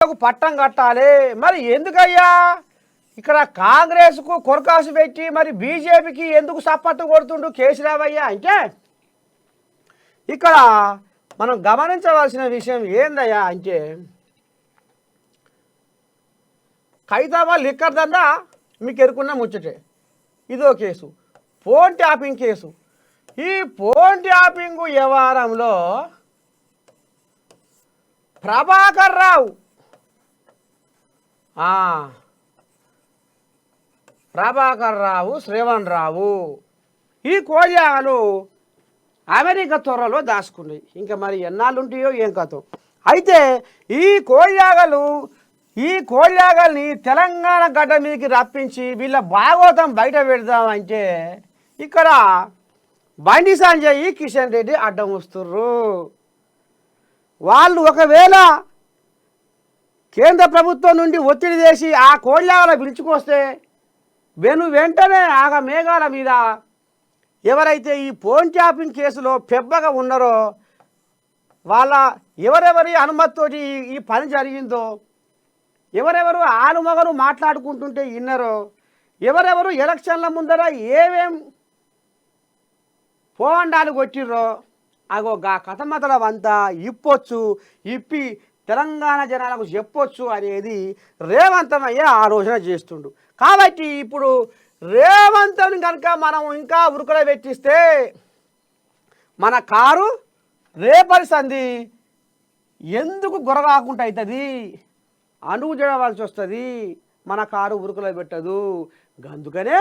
పట్టం కట్టాలి. మరి ఎందుకయ్యా ఇక్కడ కాంగ్రెస్కు కొరకాసు పెట్టి మరి బీజేపీకి ఎందుకు సపోర్ట్ కొడుతుండు కేసీరావయ్య అంటే ఇక్కడ మనం గమనించవలసిన విషయం ఏందయ్యా అంటే ఖైదాబాద్ లిక్కర్ దందా మీకు ఎరుకున్న ముచ్చటే. ఇదో కేసు, ఫోన్ ట్యాపింగ్ కేసు. ఈ ఫోన్ ట్యాపింగ్ వ్యవహారంలో ప్రభాకర్ రావు శ్రీవన్ రావు ఈ కోళ్యాగలు అమెరికా త్వరలో దాచుకున్నాయి. ఇంకా మరి ఎన్నాళ్ళు ఉంటాయో ఏం కథో. అయితే ఈ కోళ్యాగల్ని తెలంగాణ గడ్డ మీదకి రప్పించి వీళ్ళ భాగవతం బయట పెడదామంటే ఇక్కడ బండి సంజయ్ కిషన్ రెడ్డి అడ్డం వస్తుర్రు. వాళ్ళు ఒకవేళ కేంద్ర ప్రభుత్వం నుండి ఒత్తిడి చేసి ఆ కోళ్యాగల పిలుచుకొస్తే వెంటనే ఆగ మేఘాల మీద ఎవరైతే ఈ ఫోన్ ట్యాపింగ్ కేసులో పెబ్బగా ఉన్నారో వాళ్ళ ఎవరెవరి అనుమతితోటి ఈ పని జరిగిందో, ఎవరెవరు ఆలుమగలు మాట్లాడుకుంటుంటే విన్నారో, ఎవరెవరు ఎలక్షన్ల ముందర ఏమేం పోండాలు కొట్టిర్రో అగో గా కథమతలవంతా ఇప్పి తెలంగాణ జనాలకు చెప్పొచ్చు అనేది రేవంతమయ్యే ఆలోచన చేస్తుండు. కాబట్టి ఇప్పుడు రేవంత్ని కనుక మనం ఇంకా ఉరుకులో పెట్టిస్తే మన కారు రేపటి సంధి ఎందుకు గొరగాకుండా అవుతుంది, అణువు జడవలసి వస్తుంది, మన కారు ఉరుకులో పెట్టదు. అందుకనే